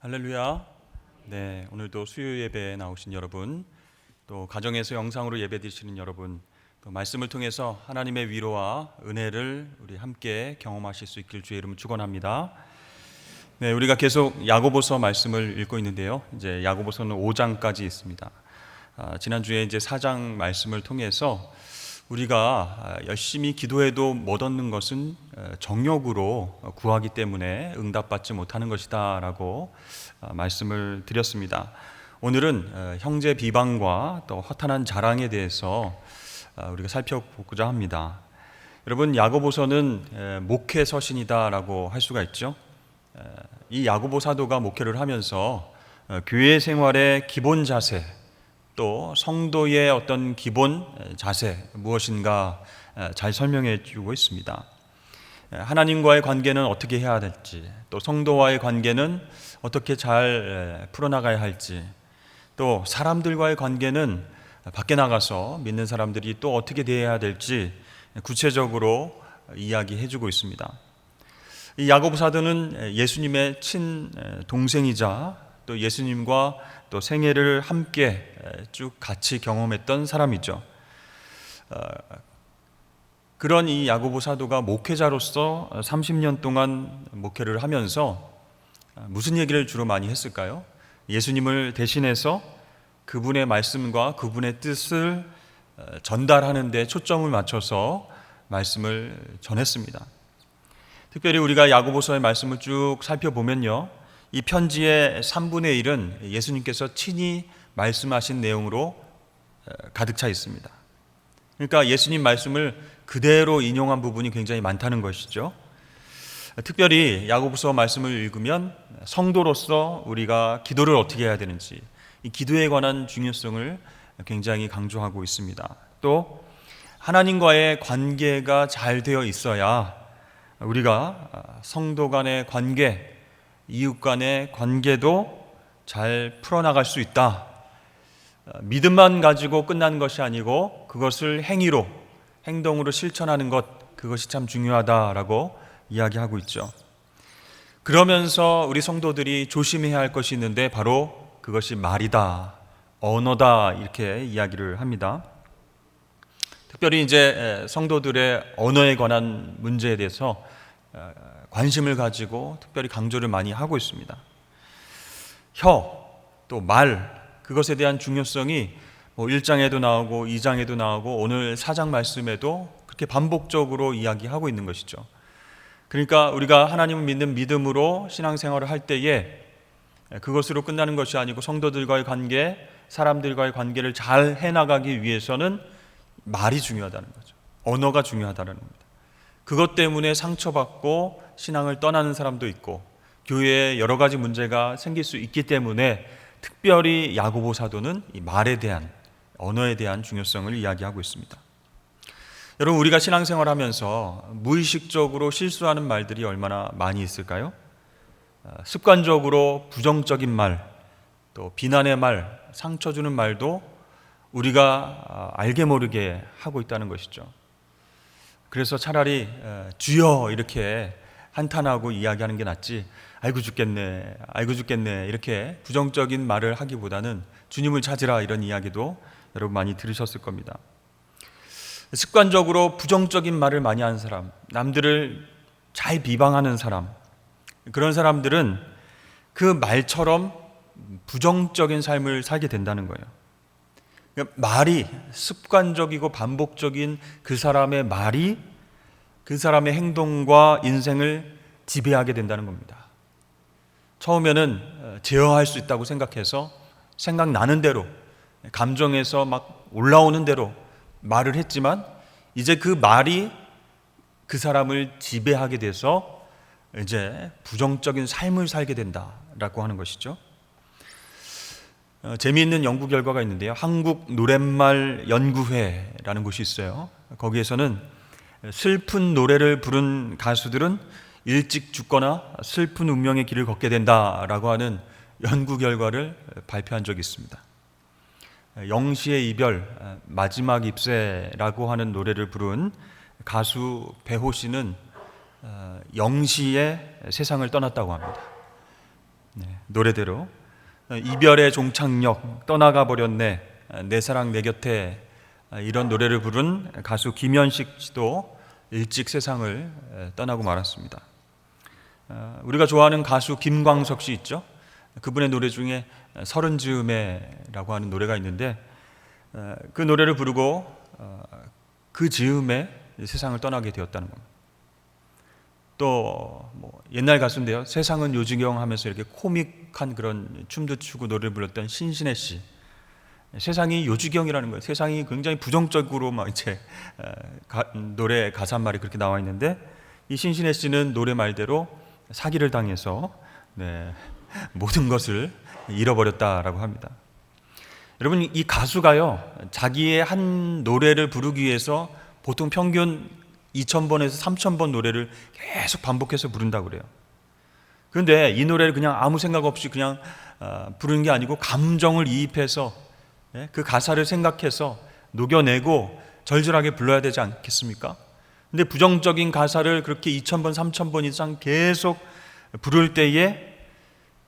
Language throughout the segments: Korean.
할렐루야. 네, 오늘도 수요 예배에 나오신 여러분, 또 가정에서 영상으로 예배 드리시는 여러분, 또 말씀을 통해서 하나님의 위로와 은혜를 우리 함께 경험하실 수 있길 주의 이름으로 축원합니다. 네, 우리가 계속 야고보서 말씀을 읽고 있는데요. 이제 야고보서는 5장까지 있습니다. 지난주에 이제 4장 말씀을 통해서 우리가 열심히 기도해도 못 얻는 것은 정욕으로 구하기 때문에 응답받지 못하는 것이다 라고 말씀을 드렸습니다. 오늘은 형제 비방과 또 허탄한 자랑에 대해서 우리가 살펴보고자 합니다. 여러분, 야고보서는 목회 서신이다 라고 할 수가 있죠. 이 야고보 사도가 목회를 하면서 교회 생활의 기본 자세, 또 성도의 어떤 기본 자세 무엇인가 잘 설명해 주고 있습니다. 하나님과의 관계는 어떻게 해야 될지, 또 성도와의 관계는 어떻게 잘 풀어나가야 할지, 또 사람들과의 관계는 밖에 나가서 믿는 사람들이 또 어떻게 대해야 될지 구체적으로 이야기해 주고 있습니다. 이 야고보 사도는 예수님의 친동생이자 또 예수님과 또 생애를 함께 쭉 같이 경험했던 사람이죠. 그런 이 야고보 사도가 목회자로서 30년 동안 목회를 하면서 무슨 얘기를 주로 많이 했을까요? 예수님을 대신해서 그분의 말씀과 그분의 뜻을 전달하는 데 초점을 맞춰서 말씀을 전했습니다. 특별히 우리가 야고보서의 말씀을 쭉 살펴보면요, 이 편지의 3분의 1은 예수님께서 친히 말씀하신 내용으로 가득 차 있습니다. 그러니까 예수님 말씀을 그대로 인용한 부분이 굉장히 많다는 것이죠. 특별히 야고보서 말씀을 읽으면 성도로서 우리가 기도를 어떻게 해야 되는지, 이 기도에 관한 중요성을 굉장히 강조하고 있습니다. 또 하나님과의 관계가 잘 되어 있어야 우리가 성도 간의 관계, 이웃 간의 관계도 잘 풀어나갈 수 있다. 믿음만 가지고 끝나는 것이 아니고 그것을 행동으로 실천하는 것, 그것이 참 중요하다라고 이야기하고 있죠. 그러면서 우리 성도들이 조심해야 할 것이 있는데 바로 그것이 말이다, 언어다, 이렇게 이야기를 합니다. 특별히 이제 성도들의 언어에 관한 문제에 대해서 관심을 가지고 특별히 강조를 많이 하고 있습니다. 또 말, 그것에 대한 중요성이 1장에도 나오고 2장에도 나오고 오늘 4장 말씀에도 그렇게 반복적으로 이야기하고 있는 것이죠. 그러니까 우리가 하나님을 믿는 믿음으로 신앙생활을 할 때에 그것으로 끝나는 것이 아니고 성도들과의 관계, 사람들과의 관계를 잘 해나가기 위해서는 말이 중요하다는 거죠. 언어가 중요하다는 겁니다. 그것 때문에 상처받고 신앙을 떠나는 사람도 있고 교회에 여러 가지 문제가 생길 수 있기 때문에 특별히 야고보 사도는 이 말에 대한, 언어에 대한 중요성을 이야기하고 있습니다. 여러분, 우리가 신앙생활하면서 무의식적으로 실수하는 말들이 얼마나 많이 있을까요? 습관적으로 부정적인 말, 또 비난의 말, 상처 주는 말도 우리가 알게 모르게 하고 있다는 것이죠. 그래서 차라리 주여 이렇게 한탄하고 이야기하는 게 낫지, 아이고 죽겠네 이렇게 부정적인 말을 하기보다는 주님을 찾으라, 이런 이야기도 여러분 많이 들으셨을 겁니다. 습관적으로 부정적인 말을 많이 하는 사람, 남들을 잘 비방하는 사람, 그런 사람들은 그 말처럼 부정적인 삶을 살게 된다는 거예요. 말이, 습관적이고 반복적인 그 사람의 말이 그 사람의 행동과 인생을 지배하게 된다는 겁니다. 처음에는 제어할 수 있다고 생각해서 생각나는 대로, 감정에서 막 올라오는 대로 말을 했지만 이제 그 말이 그 사람을 지배하게 돼서 이제 부정적인 삶을 살게 된다라고 하는 것이죠. 재미있는 연구 결과가 있는데요. 한국 노랫말 연구회라는 곳이 있어요. 거기에서는 슬픈 노래를 부른 가수들은 일찍 죽거나 슬픈 운명의 길을 걷게 된다라고 하는 연구 결과를 발표한 적이 있습니다. 영시의 이별, 마지막 입새라고 하는 노래를 부른 가수 배호 씨는 영시의 세상을 떠났다고 합니다. 노래대로 이별의 종착역 떠나가 버렸네 내 사랑 내 곁에 이런 노래를 부른 가수 김현식 씨도 일찍 세상을 떠나고 말았습니다. 우리가 좋아하는 가수 김광석 씨 있죠? 그분의 노래 중에 서른 즈음에라고 하는 노래가 있는데 그 노래를 부르고 그 즈음에 세상을 떠나게 되었다는 겁니다. 또 옛날 가수인데요. 세상은 요지경 하면서 이렇게 코믹한 그런 춤도 추고 노래를 불렀던 신신혜 씨. 세상이 요지경이라는 거예요. 세상이 굉장히 부정적으로 막 이제 노래 가사말이 그렇게 나와 있는데 이 신신혜 씨는 노래 말대로 사기를 당해서 모든 것을 잃어버렸다라고 합니다. 여러분 이 가수가요 자기의 한 노래를 부르기 위해서 보통 평균 2,000번에서 3,000번 노래를 계속 반복해서 부른다고 그래요. 그런데 이 노래를 그냥 아무 생각 없이 그냥 부르는 게 아니고 감정을 이입해서 그 가사를 생각해서 녹여내고 절절하게 불러야 되지 않겠습니까? 근데 부정적인 가사를 그렇게 2,000번, 3,000번 이상 계속 부를 때에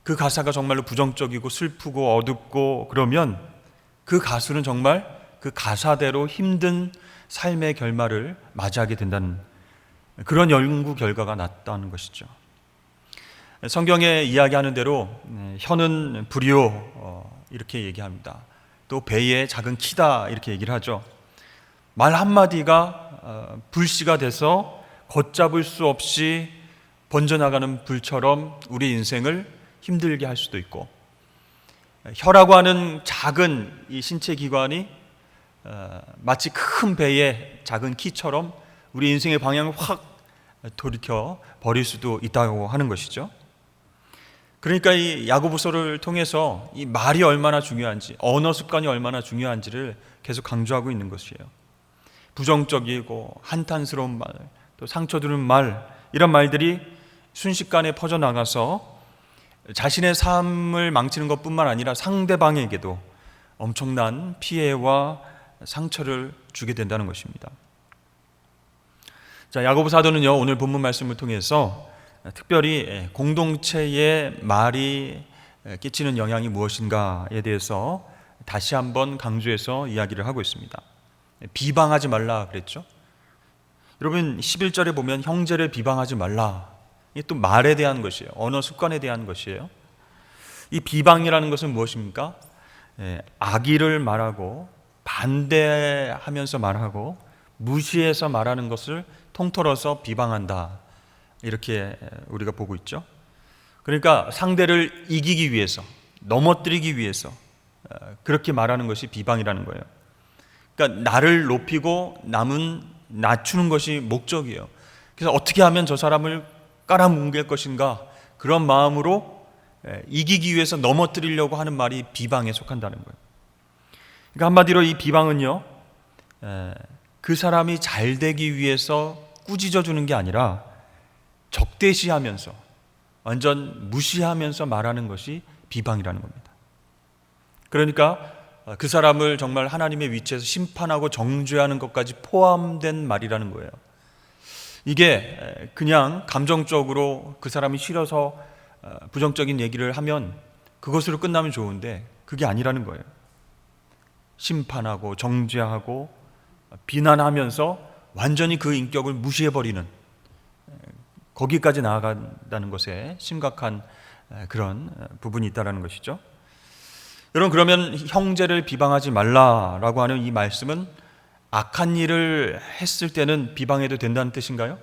그 가사가 정말로 부정적이고 슬프고 어둡고 그러면 그 가수는 정말 그 가사대로 힘든 삶의 결말을 맞이하게 된다는 그런 연구 결과가 났다는 것이죠. 성경에 이야기하는 대로 혀는 불이요 이렇게 얘기합니다. 또 배의 작은 키다 이렇게 얘기를 하죠. 말 한마디가 불씨가 돼서 걷잡을 수 없이 번져나가는 불처럼 우리 인생을 힘들게 할 수도 있고 혀라고 하는 작은 이 신체 기관이 마치 큰 배의 작은 키처럼 우리 인생의 방향을 확 돌이켜 버릴 수도 있다고 하는 것이죠. 그러니까 이 야고보서를 통해서 이 말이 얼마나 중요한지, 언어 습관이 얼마나 중요한지를 계속 강조하고 있는 것이에요. 부정적이고 한탄스러운 말, 또 상처 주는 말, 이런 말들이 순식간에 퍼져나가서 자신의 삶을 망치는 것뿐만 아니라 상대방에게도 엄청난 피해와 상처를 주게 된다는 것입니다. 자, 야고보 사도는요, 오늘 본문 말씀을 통해서 특별히 공동체의 말이 끼치는 영향이 무엇인가에 대해서 다시 한번 강조해서 이야기를 하고 있습니다. 비방하지 말라 그랬죠? 여러분 11절에 보면 형제를 비방하지 말라. 이게 또 말에 대한 것이에요. 언어 습관에 대한 것이에요. 이 비방이라는 것은 무엇입니까? 악의를 말하고 반대하면서 말하고 무시해서 말하는 것을 통틀어서 비방한다. 이렇게 우리가 보고 있죠. 그러니까 상대를 이기기 위해서, 넘어뜨리기 위해서 그렇게 말하는 것이 비방이라는 거예요. 그러니까 나를 높이고 남은 낮추는 것이 목적이에요. 그래서 어떻게 하면 저 사람을 깔아뭉갤 것인가, 그런 마음으로 이기기 위해서 넘어뜨리려고 하는 말이 비방에 속한다는 거예요. 그러니까 한마디로 이 비방은요, 그 사람이 잘 되기 위해서 꾸짖어 주는 게 아니라 적대시하면서 완전 무시하면서 말하는 것이 비방이라는 겁니다. 그러니까 그 사람을 정말 하나님의 위치에서 심판하고 정죄하는 것까지 포함된 말이라는 거예요. 이게 그냥 감정적으로 그 사람이 싫어서 부정적인 얘기를 하면 그것으로 끝나면 좋은데 그게 아니라는 거예요. 심판하고 정죄하고 비난하면서 완전히 그 인격을 무시해버리는, 거기까지 나아간다는 것에 심각한 그런 부분이 있다는 것이죠. 여러분, 그러면 형제를 비방하지 말라라고 하는 이 말씀은 악한 일을 했을 때는 비방해도 된다는 뜻인가요?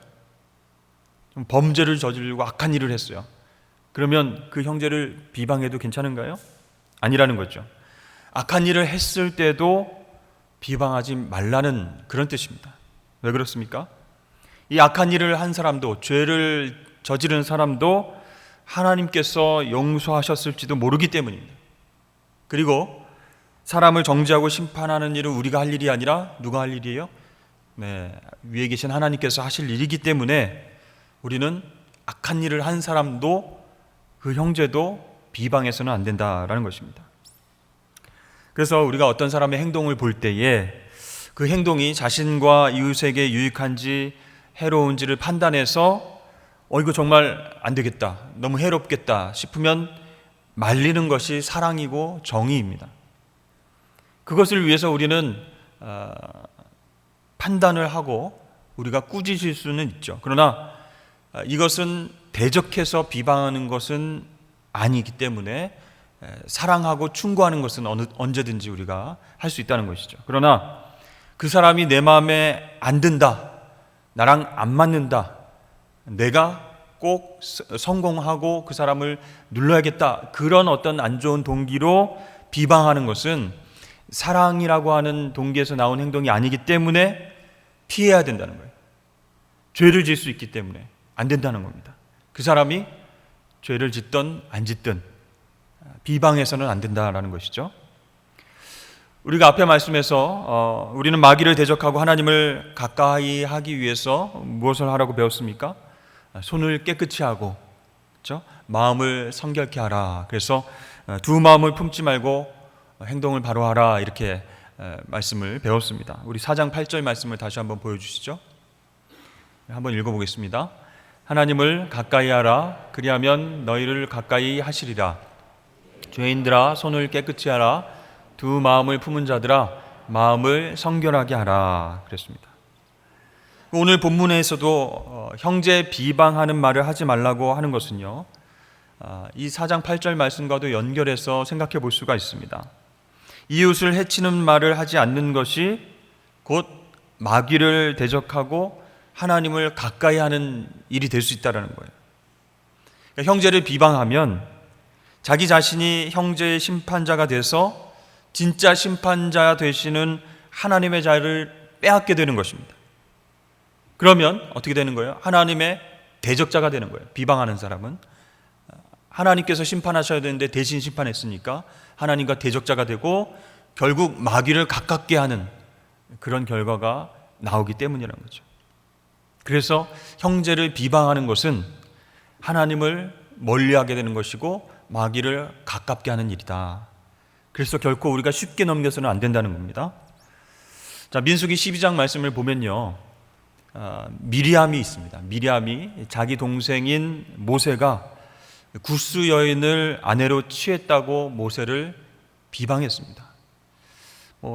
범죄를 저지르고 악한 일을 했어요. 그러면 그 형제를 비방해도 괜찮은가요? 아니라는 거죠. 악한 일을 했을 때도 비방하지 말라는 그런 뜻입니다. 왜 그렇습니까? 이 악한 일을 한 사람도, 죄를 저지른 사람도 하나님께서 용서하셨을지도 모르기 때문입니다. 그리고 사람을 정죄하고 심판하는 일은 우리가 할 일이 아니라 누가 할 일이에요? 위에 계신 하나님께서 하실 일이기 때문에 우리는 악한 일을 한 사람도 그 형제도 비방해서는 안 된다라는 것입니다. 그래서 우리가 어떤 사람의 행동을 볼 때에 그 행동이 자신과 이웃에게 유익한지 해로운지를 판단해서 이거 정말 안 되겠다, 너무 해롭겠다 싶으면 말리는 것이 사랑이고 정의입니다. 그것을 위해서 우리는 판단을 하고 우리가 꾸짖을 수는 있죠. 그러나 이것은 대적해서 비방하는 것은 아니기 때문에 사랑하고 충고하는 것은 언제든지 우리가 할 수 있다는 것이죠. 그러나 그 사람이 내 마음에 안 든다, 나랑 안 맞는다, 내가 꼭 성공하고 그 사람을 눌러야겠다, 그런 어떤 안 좋은 동기로 비방하는 것은 사랑이라고 하는 동기에서 나온 행동이 아니기 때문에 피해야 된다는 거예요. 죄를 지을 수 있기 때문에 안 된다는 겁니다. 그 사람이 죄를 짓든 안 짓든 비방해서는 안 된다라는 것이죠. 우리가 앞에 말씀에서 우리는 마귀를 대적하고 하나님을 가까이 하기 위해서 무엇을 하라고 배웠습니까? 손을 깨끗이 하고, 그렇죠? 마음을 성결케 하라. 그래서 두 마음을 품지 말고 행동을 바로 하라, 이렇게 말씀을 배웠습니다. 우리 4장 8절 말씀을 다시 한번 보여주시죠. 한번 읽어보겠습니다. 하나님을 가까이 하라. 그리하면 너희를 가까이 하시리라. 죄인들아, 손을 깨끗이 하라. 두 마음을 품은 자들아, 마음을 성결하게 하라. 그랬습니다. 오늘 본문에서도 형제 비방하는 말을 하지 말라고 하는 것은요, 이 4장 8절 말씀과도 연결해서 생각해 볼 수가 있습니다. 이웃을 해치는 말을 하지 않는 것이 곧 마귀를 대적하고 하나님을 가까이 하는 일이 될 수 있다는 거예요. 그러니까 형제를 비방하면 자기 자신이 형제의 심판자가 돼서 진짜 심판자 되시는 하나님의 자리를 빼앗게 되는 것입니다. 그러면 어떻게 되는 거예요? 하나님의 대적자가 되는 거예요. 비방하는 사람은 하나님께서 심판하셔야 되는데 대신 심판했으니까 하나님과 대적자가 되고 결국 마귀를 가깝게 하는 그런 결과가 나오기 때문이라는 거죠. 그래서 형제를 비방하는 것은 하나님을 멀리하게 되는 것이고 마귀를 가깝게 하는 일이다. 그래서 결코 우리가 쉽게 넘겨서는 안 된다는 겁니다. 자, 민수기 12장 말씀을 보면요, 미리암이 있습니다. 미리암이 자기 동생인 모세가 구스 여인을 아내로 취했다고 모세를 비방했습니다.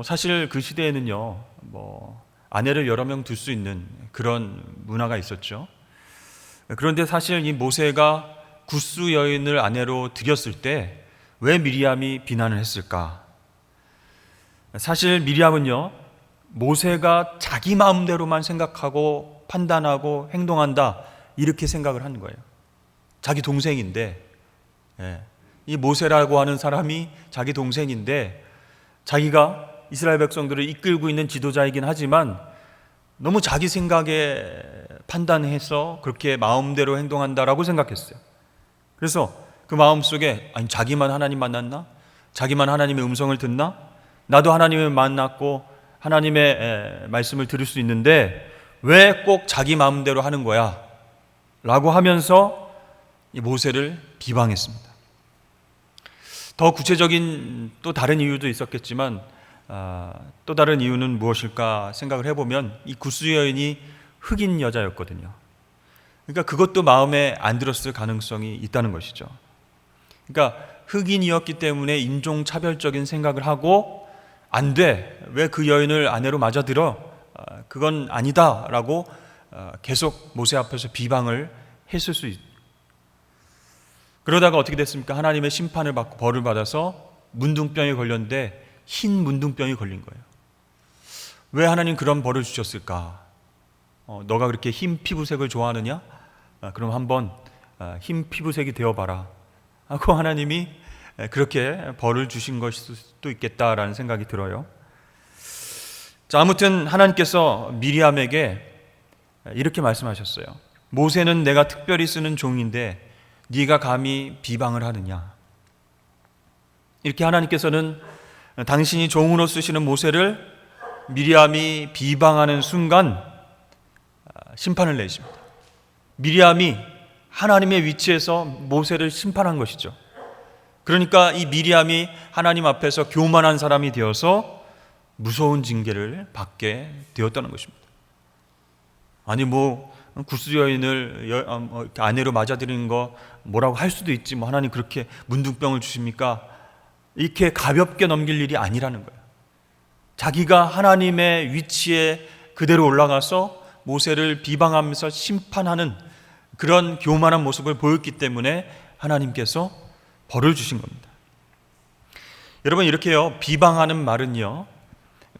사실 그 시대에는요, 아내를 여러 명 둘 수 있는 그런 문화가 있었죠. 그런데 사실 이 모세가 구스 여인을 아내로 들였을 때 왜 미리암이 비난을 했을까? 사실 미리암은요, 모세가 자기 마음대로만 생각하고 판단하고 행동한다, 이렇게 생각을 하는 거예요. 자기 동생인데, 이 모세라고 하는 사람이 자기 동생인데 자기가 이스라엘 백성들을 이끌고 있는 지도자이긴 하지만 너무 자기 생각에 판단해서 그렇게 마음대로 행동한다라고 생각했어요. 그래서 그 마음속에, 아니 자기만 하나님 만났나? 자기만 하나님의 음성을 듣나? 나도 하나님을 만났고 하나님의 말씀을 들을 수 있는데 왜 꼭 자기 마음대로 하는 거야? 라고 하면서 이 모세를 비방했습니다. 더 구체적인 또 다른 이유도 있었겠지만 또 다른 이유는 무엇일까 생각을 해보면 이 구스 여인이 흑인 여자였거든요. 그러니까 그것도 마음에 안 들었을 가능성이 있다는 것이죠. 그러니까 흑인이었기 때문에 인종차별적인 생각을 하고 안 돼, 왜 그 여인을 아내로 맞아들여? 그건 아니다 라고 계속 모세 앞에서 비방을 했을 수 있어요. 그러다가 어떻게 됐습니까? 하나님의 심판을 받고 벌을 받아서 문둥병에 걸렸는데 흰 문둥병이 걸린 거예요. 왜 하나님 그런 벌을 주셨을까? 너가 그렇게 흰 피부색을 좋아하느냐? 그럼 한번 흰 피부색이 되어봐라 하고 하나님이 그렇게 벌을 주신 것일 수도 있겠다라는 생각이 들어요. 자, 아무튼 하나님께서 미리암에게 이렇게 말씀하셨어요. 모세는 내가 특별히 쓰는 종인데 네가 감히 비방을 하느냐? 이렇게 하나님께서는 당신이 종으로 쓰시는 모세를 미리암이 비방하는 순간 심판을 내십니다. 미리암이 하나님의 위치에서 모세를 심판한 것이죠. 그러니까 이 미리암이 하나님 앞에서 교만한 사람이 되어서 무서운 징계를 받게 되었다는 것입니다. 아니 구스 여인을 아내로 맞아들이는 거 뭐라고 할 수도 있지, 뭐 하나님 그렇게 문둥병을 주십니까? 이렇게 가볍게 넘길 일이 아니라는 거예요. 자기가 하나님의 위치에 그대로 올라가서 모세를 비방하면서 심판하는 그런 교만한 모습을 보였기 때문에 하나님께서 벌을 주신 겁니다. 여러분, 이렇게요, 비방하는 말은요,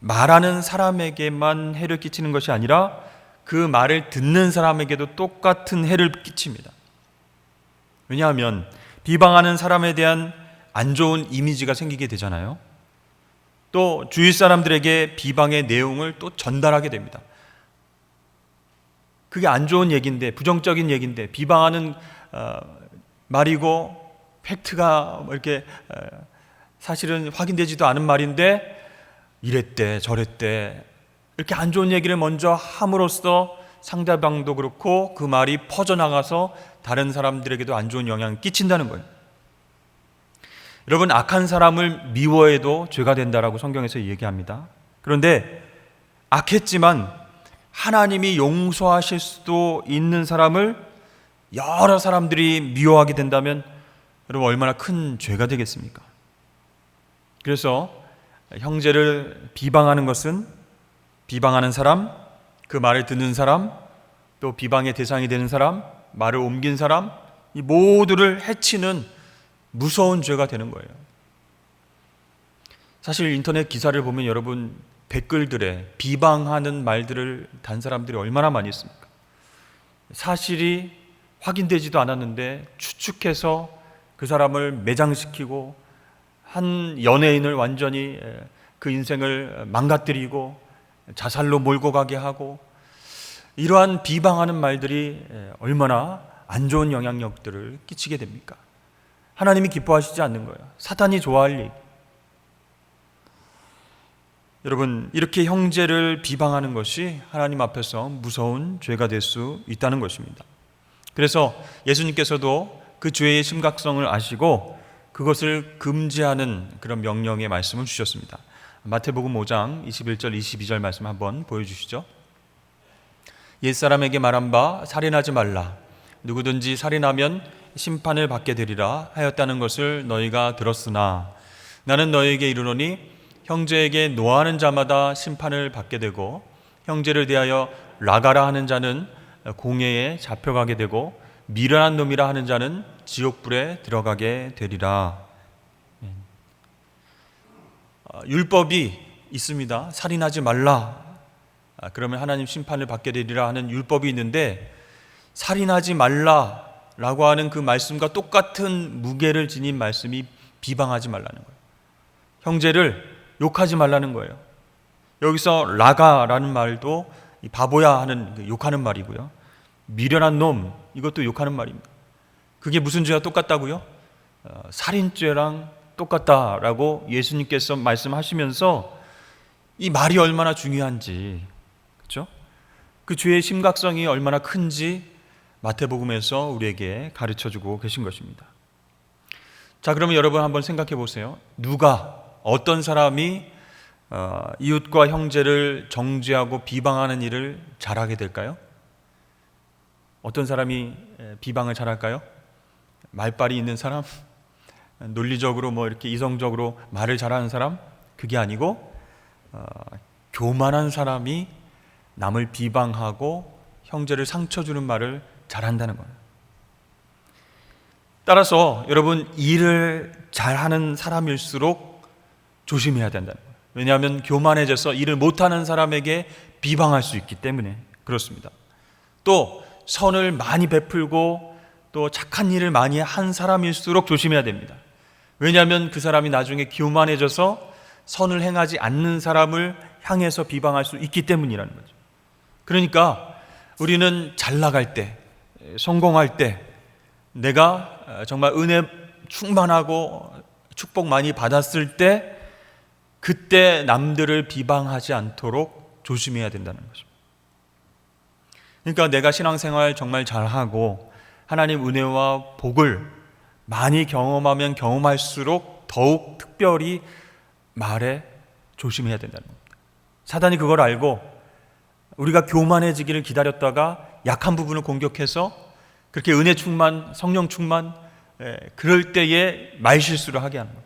말하는 사람에게만 해를 끼치는 것이 아니라 그 말을 듣는 사람에게도 똑같은 해를 끼칩니다. 왜냐하면 비방하는 사람에 대한 안 좋은 이미지가 생기게 되잖아요. 또 주위 사람들에게 비방의 내용을 또 전달하게 됩니다. 그게 안 좋은 얘기인데, 부정적인 얘기인데, 비방하는 말이고 팩트가 이렇게 사실은 확인되지도 않은 말인데 이랬대 저랬대 이렇게 안 좋은 얘기를 먼저 함으로써 상대방도 그렇고 그 말이 퍼져나가서 다른 사람들에게도 안 좋은 영향을 끼친다는 거예요. 여러분, 악한 사람을 미워해도 죄가 된다라고 성경에서 얘기합니다. 그런데 악했지만 하나님이 용서하실 수도 있는 사람을 여러 사람들이 미워하게 된다면 여러분, 얼마나 큰 죄가 되겠습니까? 그래서 형제를 비방하는 것은 비방하는 사람, 그 말을 듣는 사람, 또 비방의 대상이 되는 사람, 말을 옮긴 사람, 이 모두를 해치는 무서운 죄가 되는 거예요. 사실 인터넷 기사를 보면 여러분, 댓글들에 비방하는 말들을 단 사람들이 얼마나 많이 있습니까? 사실이 확인되지도 않았는데 추측해서 그 사람을 매장시키고 한 연예인을 완전히 그 인생을 망가뜨리고 자살로 몰고 가게 하고, 이러한 비방하는 말들이 얼마나 안 좋은 영향력들을 끼치게 됩니까? 하나님이 기뻐하시지 않는 거예요. 사탄이 좋아할 얘기. 여러분, 이렇게 형제를 비방하는 것이 하나님 앞에서 무서운 죄가 될 수 있다는 것입니다. 그래서 예수님께서도 그 죄의 심각성을 아시고 그것을 금지하는 그런 명령의 말씀을 주셨습니다. 마태복음 5장 21절 22절 말씀 한번 보여주시죠. 옛사람에게 말한 바 살인하지 말라. 누구든지 살인하면 심판을 받게 되리라 하였다는 것을 너희가 들었으나 나는 너희에게 이르노니 형제에게 노하는 자마다 심판을 받게 되고 형제를 대하여 라가라 하는 자는 공회에 잡혀가게 되고 미련한 놈이라 하는 자는 지옥불에 들어가게 되리라. 율법이 있습니다. 살인하지 말라. 그러면 하나님 심판을 받게 되리라 하는 율법이 있는데, 살인하지 말라라고 하는 그 말씀과 똑같은 무게를 지닌 말씀이 비방하지 말라는 거예요. 형제를 욕하지 말라는 거예요. 여기서 라가라는 말도 바보야 하는 욕하는 말이고요. 미련한 놈, 이것도 욕하는 말입니다. 그게 무슨 죄와 똑같다고요? 살인죄랑 똑같다라고 예수님께서 말씀하시면서 이 말이 얼마나 중요한지, 그렇죠? 그 죄의 심각성이 얼마나 큰지 마태복음에서 우리에게 가르쳐주고 계신 것입니다. 자, 그러면 여러분 한번 생각해 보세요. 누가, 어떤 사람이 이웃과 형제를 정죄하고 비방하는 일을 잘하게 될까요? 어떤 사람이 비방을 잘할까요? 말빨이 있는 사람? 논리적으로 뭐 이렇게 이성적으로 말을 잘하는 사람? 그게 아니고 교만한 사람이 남을 비방하고 형제를 상처 주는 말을 잘한다는 거예요. 따라서 여러분, 일을 잘하는 사람일수록 조심해야 된다는 거예요. 왜냐하면 교만해져서 일을 못하는 사람에게 비방할 수 있기 때문에 그렇습니다. 또 선을 많이 베풀고 또 착한 일을 많이 한 사람일수록 조심해야 됩니다. 왜냐하면 그 사람이 나중에 교만해져서 선을 행하지 않는 사람을 향해서 비방할 수 있기 때문이라는 거죠. 그러니까 우리는 잘 나갈 때, 성공할 때, 내가 정말 은혜 충만하고 축복 많이 받았을 때, 그때 남들을 비방하지 않도록 조심해야 된다는 것입니다. 그러니까 내가 신앙생활 정말 잘하고 하나님 은혜와 복을 많이 경험하면 경험할수록 더욱 특별히 말에 조심해야 된다는 겁니다. 사단이 그걸 알고 우리가 교만해지기를 기다렸다가 약한 부분을 공격해서 그렇게 은혜 충만, 성령 충만, 그럴 때에 말실수를 하게 하는 거예요.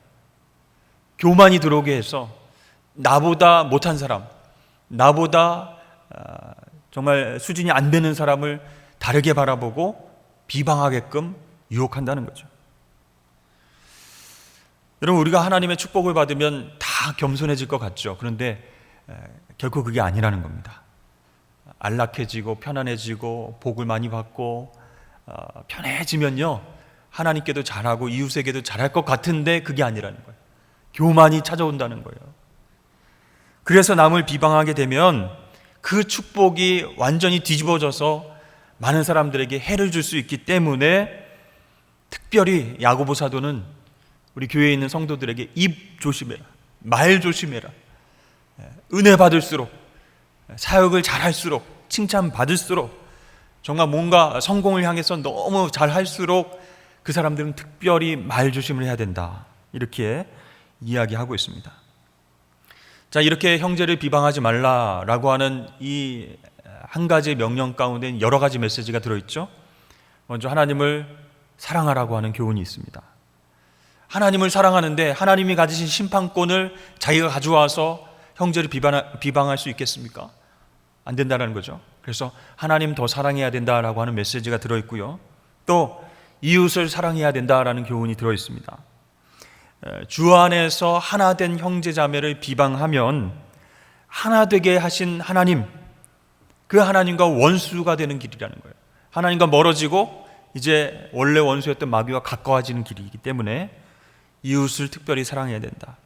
교만이 들어오게 해서 나보다 못한 사람, 나보다 정말 수준이 안 되는 사람을 다르게 바라보고 비방하게끔 유혹한다는 거죠. 여러분, 우리가 하나님의 축복을 받으면 다 겸손해질 것 같죠. 그런데 결코 그게 아니라는 겁니다. 안락해지고 편안해지고 복을 많이 받고 편해지면요, 하나님께도 잘하고 이웃에게도 잘할 것 같은데 그게 아니라는 거예요. 교만이 찾아온다는 거예요. 그래서 남을 비방하게 되면 그 축복이 완전히 뒤집어져서 많은 사람들에게 해를 줄 수 있기 때문에 특별히 야고보 사도는 우리 교회에 있는 성도들에게 입 조심해라, 말 조심해라, 은혜 받을수록, 사역을 잘할수록, 칭찬 받을수록, 정말 뭔가 성공을 향해서 너무 잘할수록 그 사람들은 특별히 말 조심을 해야 된다, 이렇게 이야기하고 있습니다. 자, 이렇게 형제를 비방하지 말라라고 하는 이 한 가지 명령 가운데 여러 가지 메시지가 들어있죠. 먼저 하나님을 사랑하라고 하는 교훈이 있습니다. 하나님을 사랑하는데 하나님이 가지신 심판권을 자기가 가져와서 형제를 비방할 수 있겠습니까? 안 된다는 거죠. 그래서 하나님 더 사랑해야 된다라고 하는 메시지가 들어있고요. 또 이웃을 사랑해야 된다라는 교훈이 들어있습니다. 주 안에서 하나 된 형제 자매를 비방하면 하나 되게 하신 하나님, 그 하나님과 원수가 되는 길이라는 거예요. 하나님과 멀어지고 이제 원래 원수였던 마귀와 가까워지는 길이기 때문에 이웃을 특별히 사랑해야 된다.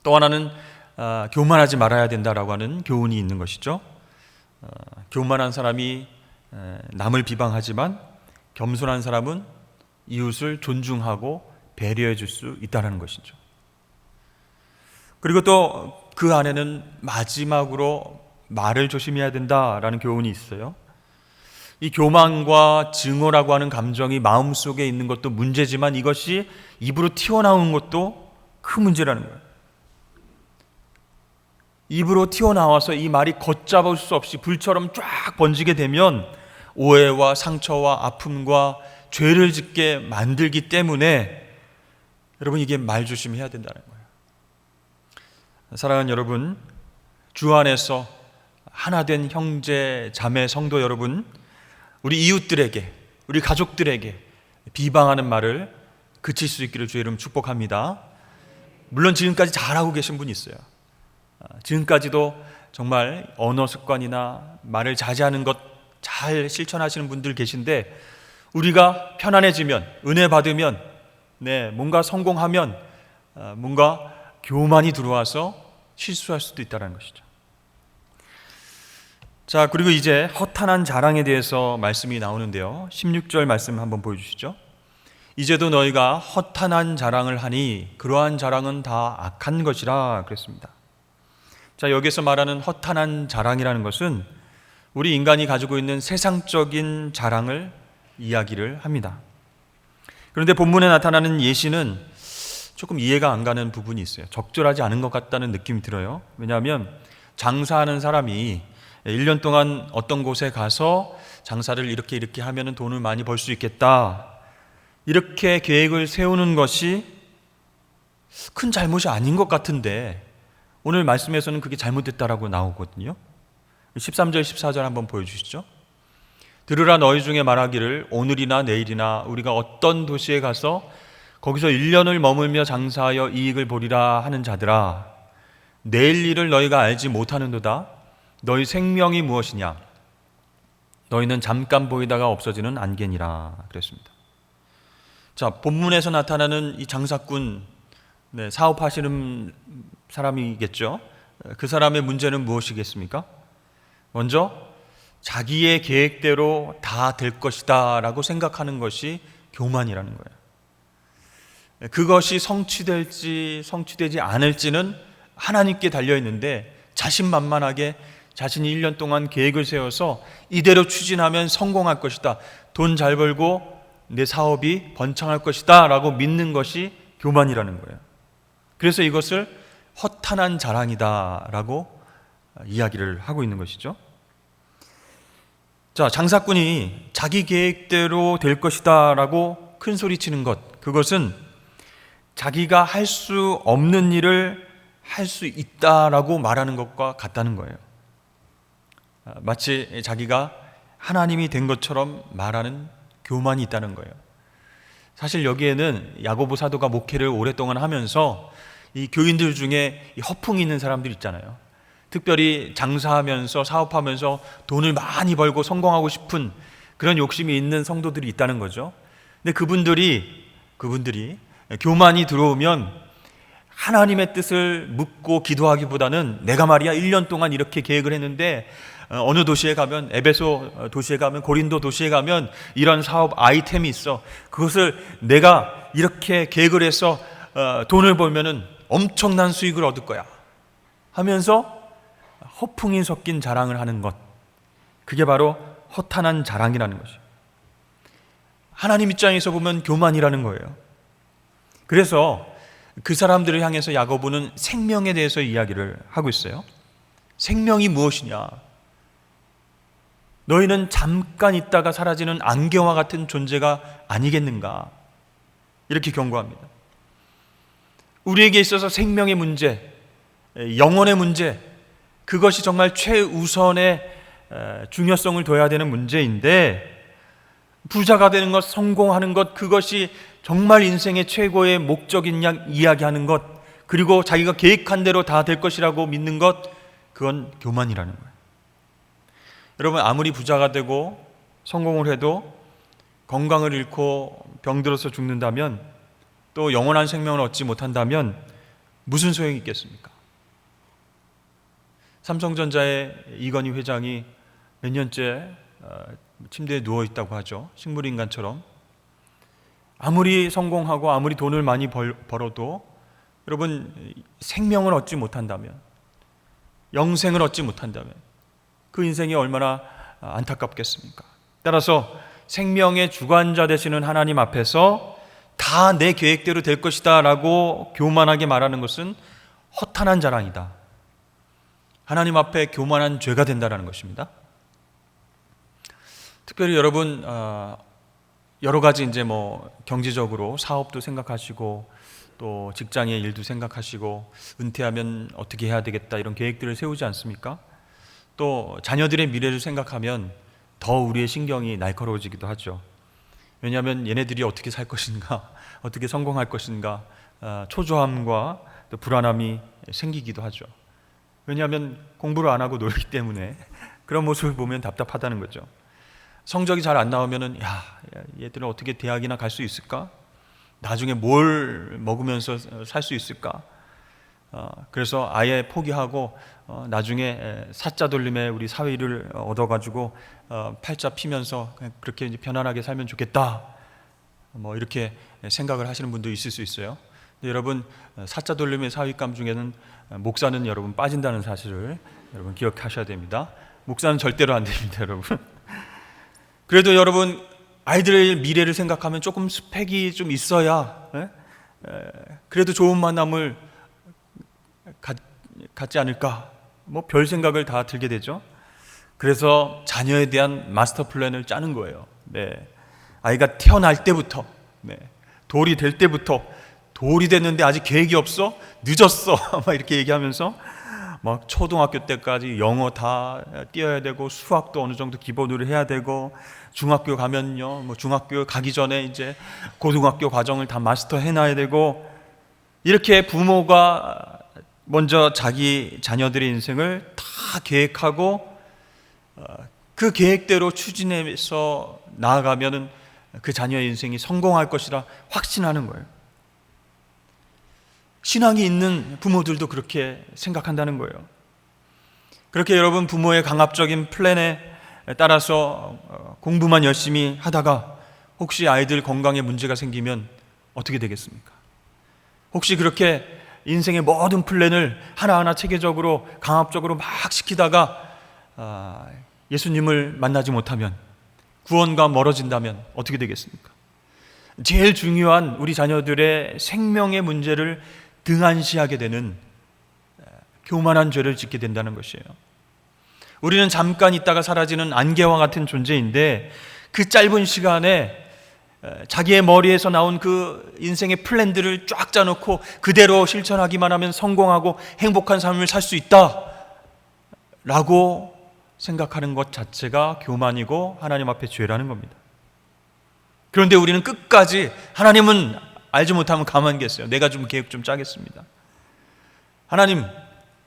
또 하나는 교만하지 말아야 된다라고 하는 교훈이 있는 것이죠. 교만한 사람이 남을 비방하지만 겸손한 사람은 이웃을 존중하고 배려해 줄 수 있다는 것이죠. 그리고 또 그 안에는 마지막으로 말을 조심해야 된다라는 교훈이 있어요. 이 교만과 증오라고 하는 감정이 마음속에 있는 것도 문제지만 이것이 입으로 튀어나오는 것도 큰 문제라는 거예요. 입으로 튀어나와서 이 말이 걷잡을 수 없이 불처럼 쫙 번지게 되면 오해와 상처와 아픔과 죄를 짓게 만들기 때문에 여러분, 이게 말 조심해야 된다는 거예요. 사랑하는 여러분, 주 안에서 하나 된 형제, 자매, 성도 여러분, 우리 이웃들에게, 우리 가족들에게 비방하는 말을 그칠 수 있기를 주의 이름 축복합니다. 물론 지금까지 잘하고 계신 분이 있어요. 지금까지도 정말 언어 습관이나 말을 자제하는 것 잘 실천하시는 분들 계신데, 우리가 편안해지면, 은혜 받으면, 뭔가 성공하면 뭔가 교만이 들어와서 실수할 수도 있다는 것이죠. 자, 그리고 이제 허탄한 자랑에 대해서 말씀이 나오는데요. 16절 말씀 한번 보여주시죠. 이제도 너희가 허탄한 자랑을 하니 그러한 자랑은 다 악한 것이라 그랬습니다. 자, 여기서 말하는 허탄한 자랑이라는 것은 우리 인간이 가지고 있는 세상적인 자랑을 이야기를 합니다. 그런데 본문에 나타나는 예시는 조금 이해가 안 가는 부분이 있어요. 적절하지 않은 것 같다는 느낌이 들어요. 왜냐하면 장사하는 사람이 1년 동안 어떤 곳에 가서 장사를 이렇게 하면 돈을 많이 벌 수 있겠다, 이렇게 계획을 세우는 것이 큰 잘못이 아닌 것 같은데 오늘 말씀에서는 그게 잘못됐다라고 나오거든요. 13절 14절 한번 보여주시죠. 들으라, 너희 중에 말하기를 오늘이나 내일이나 우리가 어떤 도시에 가서 거기서 1년을 머물며 장사하여 이익을 보리라 하는 자들아, 내일 일을 너희가 알지 못하는도다. 너희 생명이 무엇이냐? 너희는 잠깐 보이다가 없어지는 안개니라 그랬습니다. 자, 본문에서 나타나는 이 장사꾼, 사업하시는 사람이겠죠. 그 사람의 문제는 무엇이겠습니까? 먼저 자기의 계획대로 다 될 것이다 라고 생각하는 것이 교만이라는 거예요. 그것이 성취될지 성취되지 않을지는 하나님께 달려있는데, 자신만만하게 자신이 1년 동안 계획을 세워서 이대로 추진하면 성공할 것이다, 돈 잘 벌고 내 사업이 번창할 것이다 라고 믿는 것이 교만이라는 거예요. 그래서 이것을 허탄한 자랑이다 라고 이야기를 하고 있는 것이죠. 자, 장사꾼이 자기 계획대로 될 것이다 라고 큰 소리치는 것, 그것은 자기가 할 수 없는 일을 할 수 있다라고 말하는 것과 같다는 거예요. 마치 자기가 하나님이 된 것처럼 말하는 교만이 있다는 거예요. 사실 여기에는 야고보 사도가 목회를 오랫동안 하면서 이 교인들 중에 이 허풍이 있는 사람들 있잖아요. 특별히 장사하면서 사업하면서 돈을 많이 벌고 성공하고 싶은 그런 욕심이 있는 성도들이 있다는 거죠. 근데 그분들이 교만이 들어오면 하나님의 뜻을 묻고 기도하기보다는 내가 말이야 1년 동안 이렇게 계획을 했는데 어느 도시에 가면, 에베소 도시에 가면, 고린도 도시에 가면 이런 사업 아이템이 있어. 그것을 내가 이렇게 계획을 해서 돈을 벌면은 엄청난 수익을 얻을 거야 하면서 허풍이 섞인 자랑을 하는 것, 그게 바로 허탄한 자랑이라는 것이에요. 하나님 입장에서 보면 교만이라는 거예요. 그래서 그 사람들을 향해서 야고보는 생명에 대해서 이야기를 하고 있어요. 생명이 무엇이냐? 너희는 잠깐 있다가 사라지는 안개와 같은 존재가 아니겠는가? 이렇게 경고합니다. 우리에게 있어서 생명의 문제, 영혼의 문제, 그것이 정말 최우선의 중요성을 둬야 되는 문제인데, 부자가 되는 것, 성공하는 것, 그것이 정말 인생의 최고의 목적인 양 이야기하는 것, 그리고 자기가 계획한 대로 다 될 것이라고 믿는 것, 그건 교만이라는 거예요. 여러분, 아무리 부자가 되고 성공을 해도 건강을 잃고 병들어서 죽는다면, 또 영원한 생명을 얻지 못한다면 무슨 소용이 있겠습니까? 삼성전자의 이건희 회장이 몇 년째 침대에 누워있다고 하죠. 식물인간처럼. 아무리 성공하고 아무리 돈을 많이 벌어도 여러분, 생명을 얻지 못한다면, 영생을 얻지 못한다면 그 인생이 얼마나 안타깝겠습니까? 따라서 생명의 주관자 되시는 하나님 앞에서 다 내 계획대로 될 것이다 라고 교만하게 말하는 것은 허탄한 자랑이다. 하나님 앞에 교만한 죄가 된다는 것입니다. 특별히 여러분, 여러 가지 이제 경제적으로 사업도 생각하시고 또 직장의 일도 생각하시고 은퇴하면 어떻게 해야 되겠다 이런 계획들을 세우지 않습니까? 또 자녀들의 미래를 생각하면 더 우리의 신경이 날카로워지기도 하죠. 왜냐하면 얘네들이 어떻게 살 것인가, 어떻게 성공할 것인가, 초조함과 또 불안함이 생기기도 하죠. 왜냐하면 공부를 안 하고 놀기 때문에 그런 모습을 보면 답답하다는 거죠. 성적이 잘 안 나오면은 얘들은 어떻게 대학이나 갈 수 있을까? 나중에 뭘 먹으면서 살 수 있을까? 그래서 아예 포기하고 나중에 사자 돌림에 우리 사위를 얻어가지고 팔자 피면서 그냥 그렇게 이제 편안하게 살면 좋겠다. 이렇게 생각을 하시는 분도 있을 수 있어요. 근데 여러분, 사자 돌림의 사위감 중에는 목사는 여러분 빠진다는 사실을 여러분 기억하셔야 됩니다. 목사는 절대로 안 됩니다, 여러분. 그래도 여러분, 아이들의 미래를 생각하면 조금 스펙이 좀 있어야 그래도 좋은 만남을 갖지 않을까? 별 생각을 다 들게 되죠. 그래서 자녀에 대한 마스터 플랜을 짜는 거예요. 아이가 태어날 때부터, 돌이 될 때부터, 돌이 됐는데 아직 계획이 없어? 늦었어. 막 이렇게 얘기하면서 막 초등학교 때까지 영어 다 띄어야 되고 수학도 어느 정도 기본으로 해야 되고 중학교 가면요, 중학교 가기 전에 이제 고등학교 과정을 다 마스터 해놔야 되고, 이렇게 부모가 먼저 자기 자녀들의 인생을 다 계획하고 그 계획대로 추진해서 나아가면은 그 자녀의 인생이 성공할 것이라 확신하는 거예요. 신앙이 있는 부모들도 그렇게 생각한다는 거예요. 그렇게 여러분, 부모의 강압적인 플랜에 따라서 공부만 열심히 하다가 혹시 아이들 건강에 문제가 생기면 어떻게 되겠습니까? 혹시 그렇게 인생의 모든 플랜을 하나하나 체계적으로 강압적으로 막 시키다가 예수님을 만나지 못하면, 구원과 멀어진다면 어떻게 되겠습니까? 제일 중요한 우리 자녀들의 생명의 문제를 등한시하게 되는 교만한 죄를 짓게 된다는 것이에요. 우리는 잠깐 있다가 사라지는 안개와 같은 존재인데 그 짧은 시간에 자기의 머리에서 나온 그 인생의 플랜들을 쫙 짜놓고 그대로 실천하기만 하면 성공하고 행복한 삶을 살 수 있다 라고 생각하는 것 자체가 교만이고 하나님 앞에 죄라는 겁니다. 그런데 우리는 끝까지 하나님은 알지 못하면 가만히 계세요. 내가 좀 계획 좀 짜겠습니다. 하나님,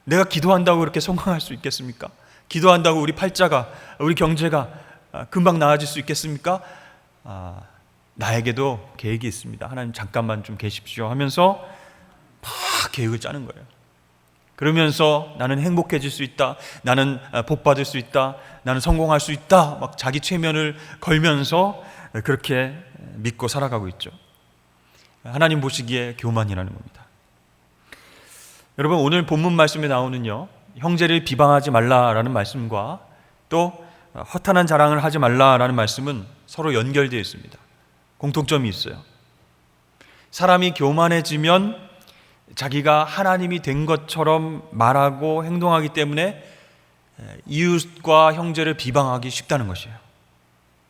내가 기도한다고 그렇게 성공할 수 있겠습니까? 기도한다고 우리 팔자가, 우리 경제가 금방 나아질 수 있겠습니까? 나에게도 계획이 있습니다. 하나님 잠깐만 좀 계십시오 하면서 막 계획을 짜는 거예요. 그러면서 나는 행복해질 수 있다, 나는 복 받을 수 있다, 나는 성공할 수 있다, 막 자기 최면을 걸면서 그렇게 믿고 살아가고 있죠. 하나님 보시기에 교만이라는 겁니다. 여러분, 오늘 본문 말씀에 나오는요, 형제를 비방하지 말라라는 말씀과 또 허탄한 자랑을 하지 말라라는 말씀은 서로 연결되어 있습니다. 공통점이 있어요. 사람이 교만해지면 자기가 하나님이 된 것처럼 말하고 행동하기 때문에 이웃과 형제를 비방하기 쉽다는 것이에요.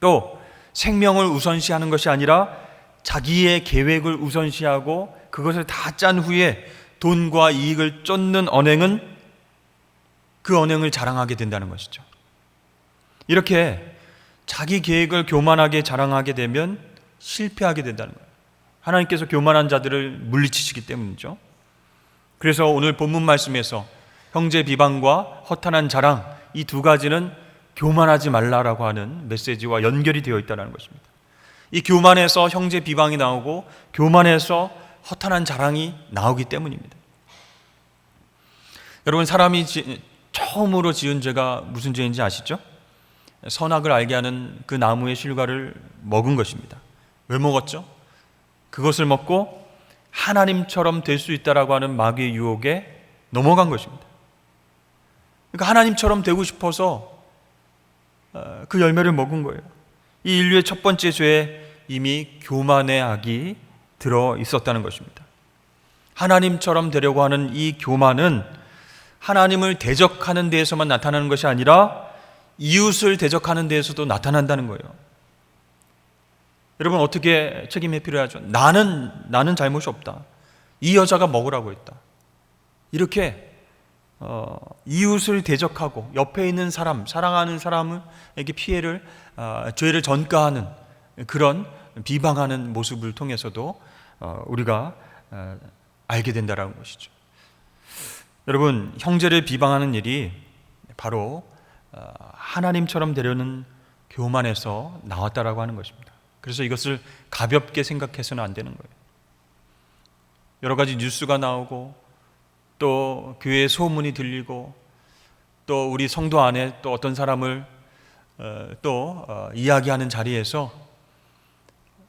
또 생명을 우선시하는 것이 아니라 자기의 계획을 우선시하고 그것을 다 짠 후에 돈과 이익을 쫓는 언행은 그 언행을 자랑하게 된다는 것이죠. 이렇게 자기 계획을 교만하게 자랑하게 되면 실패하게 된다는 거예요. 하나님께서 교만한 자들을 물리치시기 때문이죠. 그래서 오늘 본문 말씀에서 형제 비방과 허탄한 자랑, 이 두 가지는 교만하지 말라라고 하는 메시지와 연결이 되어 있다는 것입니다. 이 교만에서 형제 비방이 나오고 교만에서 허탄한 자랑이 나오기 때문입니다. 여러분, 사람이 처음으로 지은 죄가 무슨 죄인지 아시죠? 선악을 알게 하는 그 나무의 실과를 먹은 것입니다. 왜 먹었죠? 그것을 먹고 하나님처럼 될 수 있다라고 하는 마귀의 유혹에 넘어간 것입니다. 그러니까 하나님처럼 되고 싶어서 그 열매를 먹은 거예요. 이 인류의 첫 번째 죄에 이미 교만의 악이 들어 있었다는 것입니다. 하나님처럼 되려고 하는 이 교만은 하나님을 대적하는 데에서만 나타나는 것이 아니라 이웃을 대적하는 데에서도 나타난다는 거예요. 여러분, 어떻게 책임 회피를 하죠? 나는 잘못이 없다. 이 여자가 먹으라고 했다. 이렇게 이웃을 대적하고 옆에 있는 사람, 사랑하는 사람에게 피해를, 죄를 전가하는 그런 비방하는 모습을 통해서도 우리가 알게 된다는 것이죠. 여러분, 형제를 비방하는 일이 바로 하나님처럼 되려는 교만에서 나왔다라고 하는 것입니다. 그래서 이것을 가볍게 생각해서는 안 되는 거예요. 여러 가지 뉴스가 나오고 또 교회의 소문이 들리고 또 우리 성도 안에 또 어떤 사람을 이야기하는 자리에서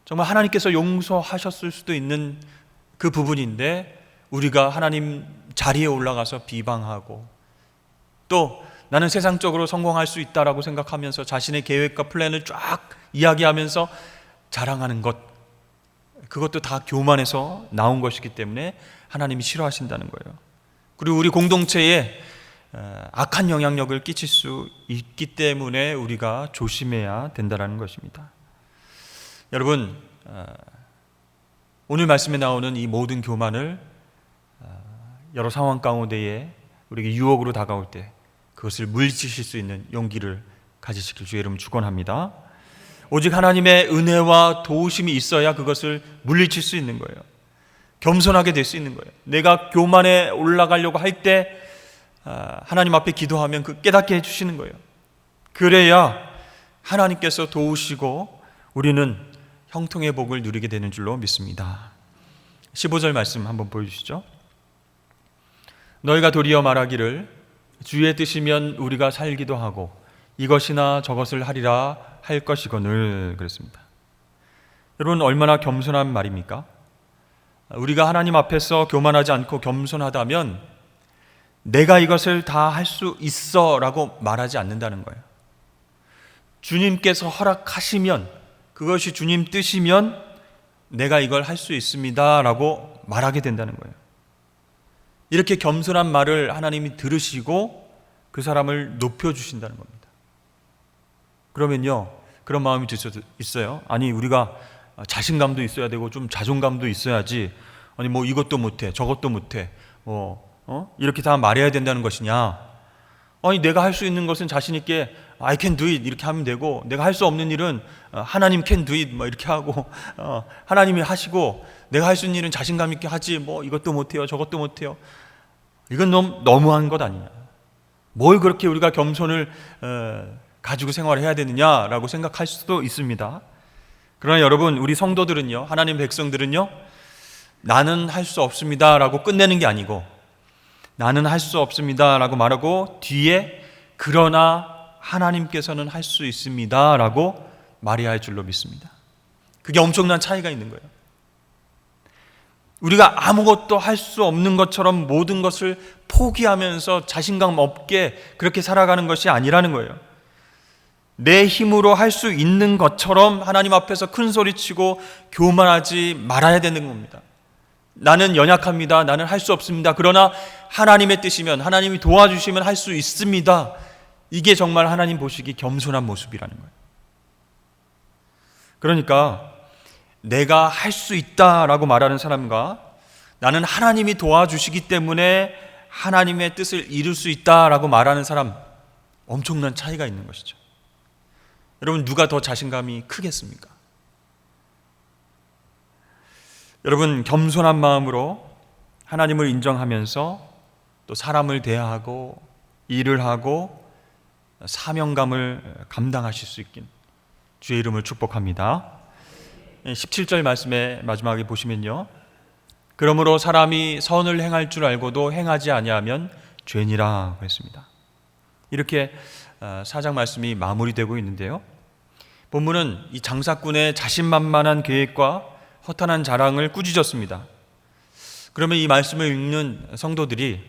정말 하나님께서 용서하셨을 수도 있는 그 부분인데 우리가 하나님 자리에 올라가서 비방하고 또 나는 세상적으로 성공할 수 있다라고 생각하면서 자신의 계획과 플랜을 쫙 이야기하면서 자랑하는 것, 그것도 다 교만에서 나온 것이기 때문에 하나님이 싫어하신다는 거예요. 그리고 우리 공동체에 악한 영향력을 끼칠 수 있기 때문에 우리가 조심해야 된다는 것입니다. 여러분, 오늘 말씀에 나오는 이 모든 교만을 여러 상황 가운데에 우리에게 유혹으로 다가올 때 그것을 물리치실 수 있는 용기를 가지시길 주의 이름 축원합니다. 오직 하나님의 은혜와 도우심이 있어야 그것을 물리칠 수 있는 거예요. 겸손하게 될 수 있는 거예요. 내가 교만에 올라가려고 할 때 하나님 앞에 기도하면 그 깨닫게 해주시는 거예요. 그래야 하나님께서 도우시고 우리는 형통의 복을 누리게 되는 줄로 믿습니다. 15절 말씀 한번 보여주시죠. 너희가 도리어 말하기를 주의 뜻이면 우리가 살기도 하고 이것이나 저것을 하리라 할 것이거늘 그랬습니다. 여러분, 얼마나 겸손한 말입니까? 우리가 하나님 앞에서 교만하지 않고 겸손하다면 내가 이것을 다 할 수 있어 라고 말하지 않는다는 거예요. 주님께서 허락하시면, 그것이 주님 뜻이면 내가 이걸 할 수 있습니다 라고 말하게 된다는 거예요. 이렇게 겸손한 말을 하나님이 들으시고 그 사람을 높여주신다는 겁니다. 그러면요, 그런 마음이 있어요. 아니, 우리가 자신감도 있어야 되고 좀 자존감도 있어야지, 아니 뭐 이것도 못해 저것도 못해 이렇게 다 말해야 된다는 것이냐. 아니, 내가 할 수 있는 것은 자신 있게 I can do it 이렇게 하면 되고, 내가 할 수 없는 일은 하나님 can do it 뭐 이렇게 하고 하나님이 하시고, 내가 할 수 있는 일은 자신감 있게 하지, 뭐 이것도 못해요 저것도 못해요. 이건 너무한 것 아니냐. 뭘 그렇게 우리가 겸손을 가지고 생활해야 되느냐라고 생각할 수도 있습니다. 그러나 여러분, 우리 성도들은요, 하나님 백성들은요, 나는 할 수 없습니다 라고 끝내는 게 아니고, 나는 할 수 없습니다 라고 말하고 뒤에 그러나 하나님께서는 할 수 있습니다 라고 말해야 할 줄로 믿습니다. 그게 엄청난 차이가 있는 거예요. 우리가 아무것도 할 수 없는 것처럼 모든 것을 포기하면서 자신감 없게 그렇게 살아가는 것이 아니라는 거예요. 내 힘으로 할 수 있는 것처럼 하나님 앞에서 큰 소리치고 교만하지 말아야 되는 겁니다. 나는 연약합니다. 나는 할 수 없습니다. 그러나 하나님의 뜻이면, 하나님이 도와주시면 할 수 있습니다. 이게 정말 하나님 보시기 겸손한 모습이라는 거예요. 그러니까 내가 할 수 있다라고 말하는 사람과 나는 하나님이 도와주시기 때문에 하나님의 뜻을 이룰 수 있다라고 말하는 사람, 엄청난 차이가 있는 것이죠. 여러분, 누가 더 자신감이 크겠습니까? 여러분, 겸손한 마음으로 하나님을 인정하면서 또 사람을 대하고 일을 하고 사명감을 감당하실 수 있긴 주의 이름을 축복합니다. 17절 말씀의 마지막에 보시면요, 그러므로 사람이 선을 행할 줄 알고도 행하지 아니하면 죄니라 했습니다. 이렇게 4장 말씀이 마무리되고 있는데요, 본문은 이 장사꾼의 자신만만한 계획과 허탄한 자랑을 꾸짖었습니다. 그러면 이 말씀을 읽는 성도들이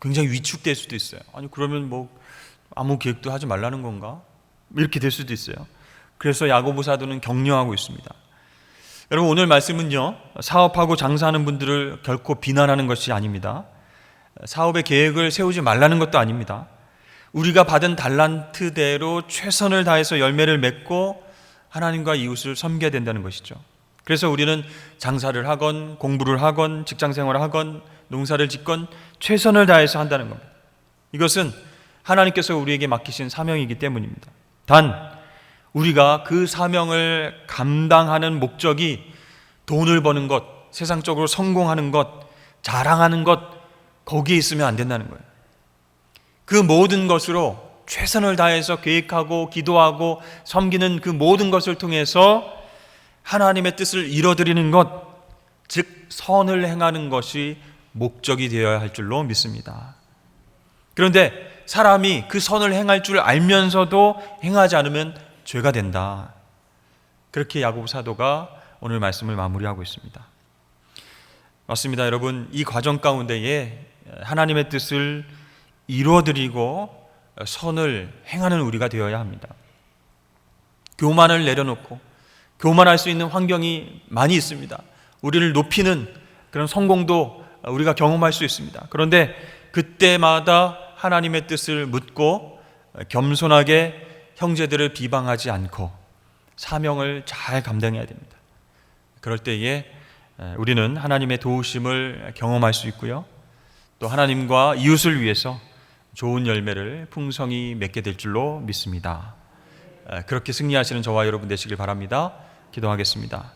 굉장히 위축될 수도 있어요. 아니, 그러면 뭐 아무 계획도 하지 말라는 건가? 이렇게 될 수도 있어요. 그래서 야고보 사도는 격려하고 있습니다. 여러분, 오늘 말씀은요, 사업하고 장사하는 분들을 결코 비난하는 것이 아닙니다. 사업의 계획을 세우지 말라는 것도 아닙니다. 우리가 받은 달란트대로 최선을 다해서 열매를 맺고 하나님과 이웃을 섬겨야 된다는 것이죠. 그래서 우리는 장사를 하건 공부를 하건 직장생활을 하건 농사를 짓건 최선을 다해서 한다는 겁니다. 이것은 하나님께서 우리에게 맡기신 사명이기 때문입니다. 단 우리가 그 사명을 감당하는 목적이 돈을 버는 것, 세상적으로 성공하는 것, 자랑하는 것, 거기에 있으면 안 된다는 거예요. 그 모든 것으로 최선을 다해서 계획하고 기도하고 섬기는 그 모든 것을 통해서 하나님의 뜻을 이뤄드리는 것, 즉 선을 행하는 것이 목적이 되어야 할 줄로 믿습니다. 그런데 사람이 그 선을 행할 줄 알면서도 행하지 않으면 죄가 된다. 그렇게 야고보 사도가 오늘 말씀을 마무리하고 있습니다. 맞습니다. 여러분, 이 과정 가운데에 하나님의 뜻을 이루어드리고 선을 행하는 우리가 되어야 합니다. 교만을 내려놓고 교만할 수 있는 환경이 많이 있습니다. 우리를 높이는 그런 성공도 우리가 경험할 수 있습니다. 그런데 그때마다 하나님의 뜻을 묻고 겸손하게 형제들을 비방하지 않고 사명을 잘 감당해야 됩니다. 그럴 때에 우리는 하나님의 도우심을 경험할 수 있고요, 또 하나님과 이웃을 위해서 좋은 열매를 풍성히 맺게 될 줄로 믿습니다. 그렇게 승리하시는 저와 여러분 되시길 바랍니다. 기도하겠습니다.